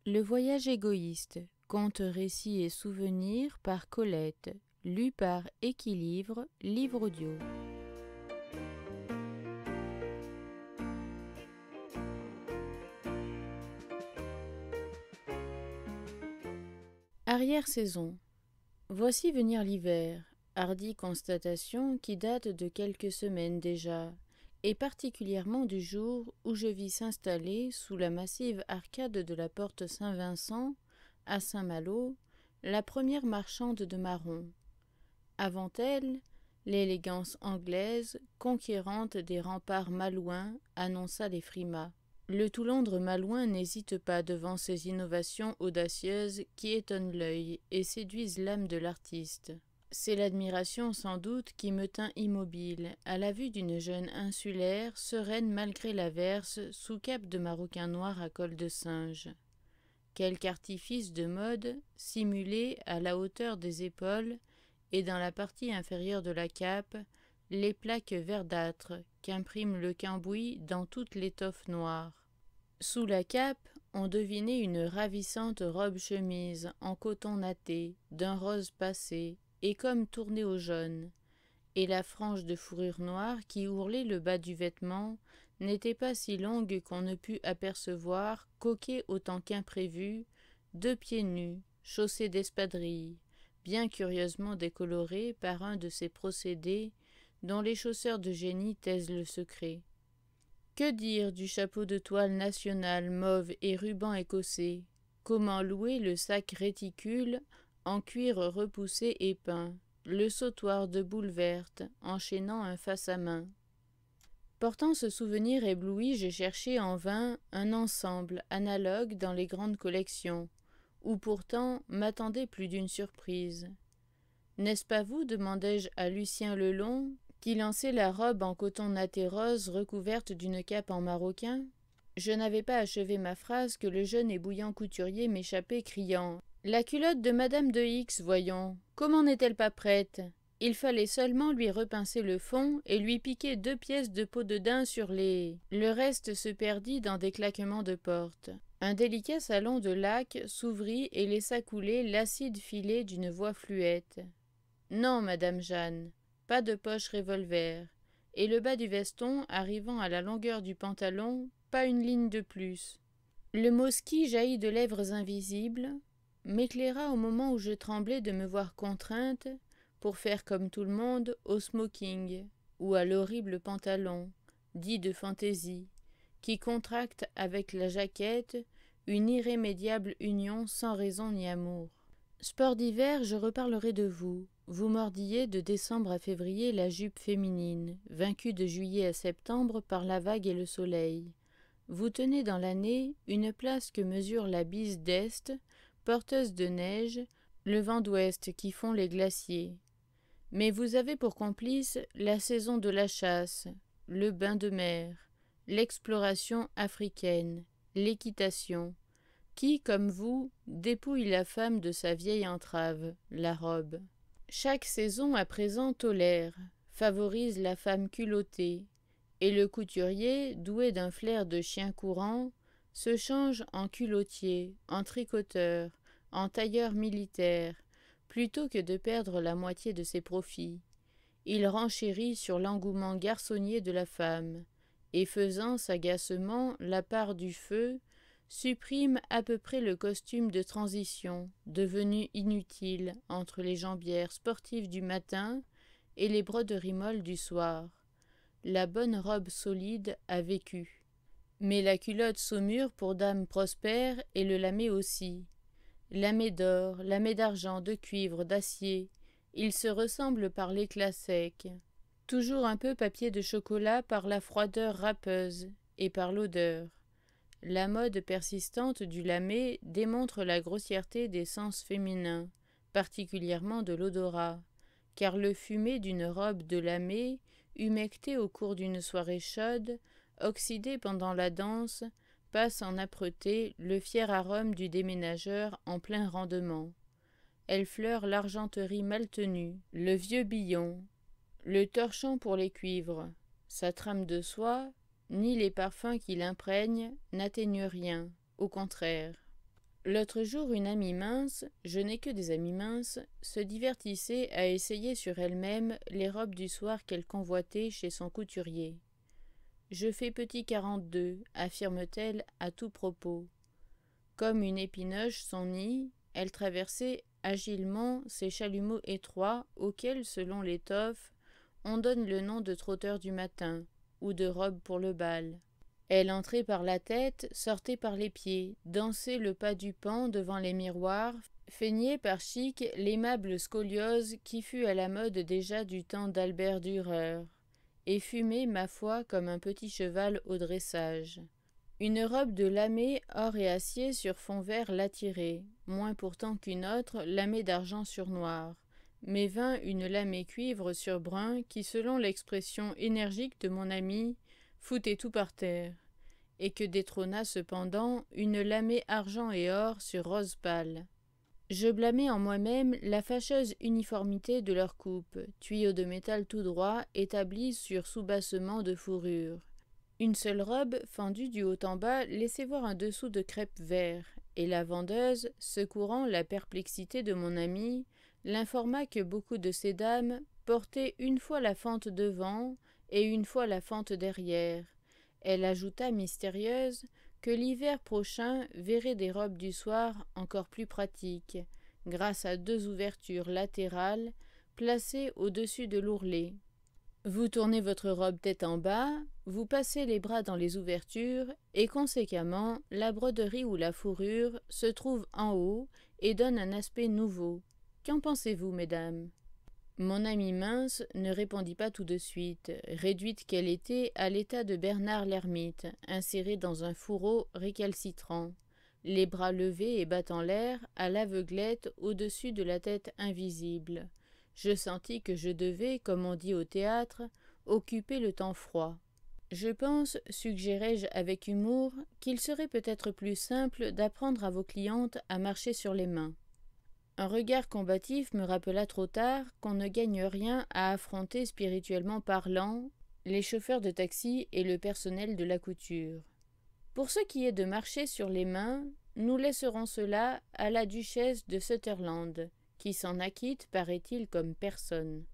Le voyage égoïste, contes, récits et souvenirs par Colette, lu par Équilibre, livre audio. Arrière-saison. Voici venir l'hiver, hardie constatation qui date de quelques semaines déjà, et particulièrement du jour où je vis s'installer sous la massive arcade de la porte Saint-Vincent, à Saint-Malo, la première marchande de marrons. Avant elle, l'élégance anglaise, conquérante des remparts malouins, annonça les frimas. Le tout Londres malouin n'hésite pas devant ces innovations audacieuses qui étonnent l'œil et séduisent l'âme de l'artiste. C'est l'admiration sans doute qui me tint immobile, à la vue d'une jeune insulaire, sereine malgré l'averse, sous cape de maroquin noir à col de singe. Quelque artifice de mode, simulé à la hauteur des épaules et dans la partie inférieure de la cape, les plaques verdâtres qu'imprime le cambouis dans toute l'étoffe noire. Sous la cape, on devinait une ravissante robe-chemise en coton natté, d'un rose passé, et comme tournée au jaune, et la frange de fourrure noire qui ourlait le bas du vêtement n'était pas si longue qu'on ne pût apercevoir, coquet autant qu'imprévu, deux pieds nus, chaussés d'espadrilles, bien curieusement décolorés par un de ces procédés dont les chausseurs de génie taisent le secret. Que dire du chapeau de toile national mauve et ruban écossais? Comment louer le sac réticule en cuir repoussé et peint, le sautoir de boule verte enchaînant un face à main? Portant ce souvenir ébloui, j'ai cherché en vain un ensemble analogue dans les grandes collections, où pourtant m'attendait plus d'une surprise. N'est-ce pas vous, demandai-je à Lucien Lelong, qui lançait la robe en coton natté rose recouverte d'une cape en maroquin? Je n'avais pas achevé ma phrase que le jeune et bouillant couturier m'échappait, criant « La culotte de Madame de X, voyons, comment n'est-elle pas prête ?» Il fallait seulement lui repincer le fond et lui piquer 2 pièces de peau de daim sur les... Le reste se perdit dans des claquements de porte. Un délicat salon de laque s'ouvrit et laissa couler l'acide filet d'une voix fluette. « Non, Madame Jeanne, pas de poche revolver. » Et le bas du veston, arrivant à la longueur du pantalon, pas une ligne de plus. Le mot ski jaillit de lèvres invisibles, m'éclaira au moment où je tremblais de me voir contrainte, pour faire comme tout le monde, au smoking, ou à l'horrible pantalon, dit de fantaisie, qui contracte avec la jaquette une irrémédiable union sans raison ni amour. Sport d'hiver, je reparlerai de vous. Vous mordillez de décembre à février la jupe féminine, vaincue de juillet à septembre par la vague et le soleil. Vous tenez dans l'année une place que mesure la bise d'Est, porteuse de neige, le vent d'Ouest qui fond les glaciers. Mais vous avez pour complice la saison de la chasse, le bain de mer, l'exploration africaine, l'équitation, qui, comme vous, dépouille la femme de sa vieille entrave, la robe. Chaque saison à présent tolère, favorise la femme culottée, et le couturier, doué d'un flair de chien courant, se change en culottier, en tricoteur, en tailleur militaire, plutôt que de perdre la moitié de ses profits. Il renchérit sur l'engouement garçonnier de la femme, et faisant sagacement la part du feu, supprime à peu près le costume de transition, devenu inutile entre les jambières sportives du matin et les broderies molles du soir. La bonne robe solide a vécu. Mais la culotte saumure pour dame prospère et le lamé aussi. Lamé d'or, lamé d'argent, de cuivre, d'acier, ils se ressemblent par l'éclat sec. Toujours un peu papier de chocolat par la froideur râpeuse et par l'odeur. La mode persistante du lamé démontre la grossièreté des sens féminins, particulièrement de l'odorat, car le fumé d'une robe de lamé, humectée au cours d'une soirée chaude, oxydée pendant la danse, passe en âpreté le fier arôme du déménageur en plein rendement. Elle fleure l'argenterie mal tenue, le vieux billon, le torchon pour les cuivres. Sa trame de soie, ni les parfums qui l'imprègnent, n'atteignent rien, au contraire. L'autre jour, une amie mince, je n'ai que des amies minces, se divertissait à essayer sur elle-même les robes du soir qu'elle convoitait chez son couturier. Je fais petit 42, affirme-t-elle à tout propos. Comme une épinoche son nid, elle traversait agilement ces chalumeaux étroits auxquels, selon l'étoffe, on donne le nom de trotteur du matin ou de robe pour le bal. Elle entrait par la tête, sortait par les pieds, dansait le pas du paon devant les miroirs, feignait par chic l'aimable scoliose qui fut à la mode déjà du temps d'Albert Dürer, et fumait, ma foi, comme un petit cheval au dressage. Une robe de lamé or et acier sur fond vert l'attirait, moins pourtant qu'une autre, lamé d'argent sur noir, mais vint une lamé cuivre sur brun qui, selon l'expression énergique de mon ami, foutait tout par terre, et que détrôna cependant une lamée argent et or sur rose pâle. Je blâmais en moi-même la fâcheuse uniformité de leur coupe, tuyaux de métal tout droit établis sur soubassement de fourrure. Une seule robe, fendue du haut en bas, laissait voir un dessous de crêpe vert, et la vendeuse, secourant la perplexité de mon amie, l'informa que beaucoup de ces dames portaient une fois la fente devant et une fois la fente derrière. Elle ajouta mystérieuse que l'hiver prochain verrait des robes du soir encore plus pratiques, grâce à 2 ouvertures latérales placées au-dessus de l'ourlet. Vous tournez votre robe tête en bas, vous passez les bras dans les ouvertures, et conséquemment, la broderie ou la fourrure se trouve en haut et donne un aspect nouveau. Qu'en pensez-vous, mesdames ? Mon amie mince ne répondit pas tout de suite, réduite qu'elle était à l'état de Bernard l'ermite, inséré dans un fourreau récalcitrant, les bras levés et battant l'air à l'aveuglette au-dessus de la tête invisible. Je sentis que je devais, comme on dit au théâtre, occuper le temps froid. Je pense, suggérai-je avec humour, qu'il serait peut-être plus simple d'apprendre à vos clientes à marcher sur les mains. Un regard combatif me rappela trop tard qu'on ne gagne rien à affronter spirituellement parlant les chauffeurs de taxi et le personnel de la couture. Pour ce qui est de marcher sur les mains, nous laisserons cela à la duchesse de Sutherland, qui s'en acquitte, paraît-il, comme personne.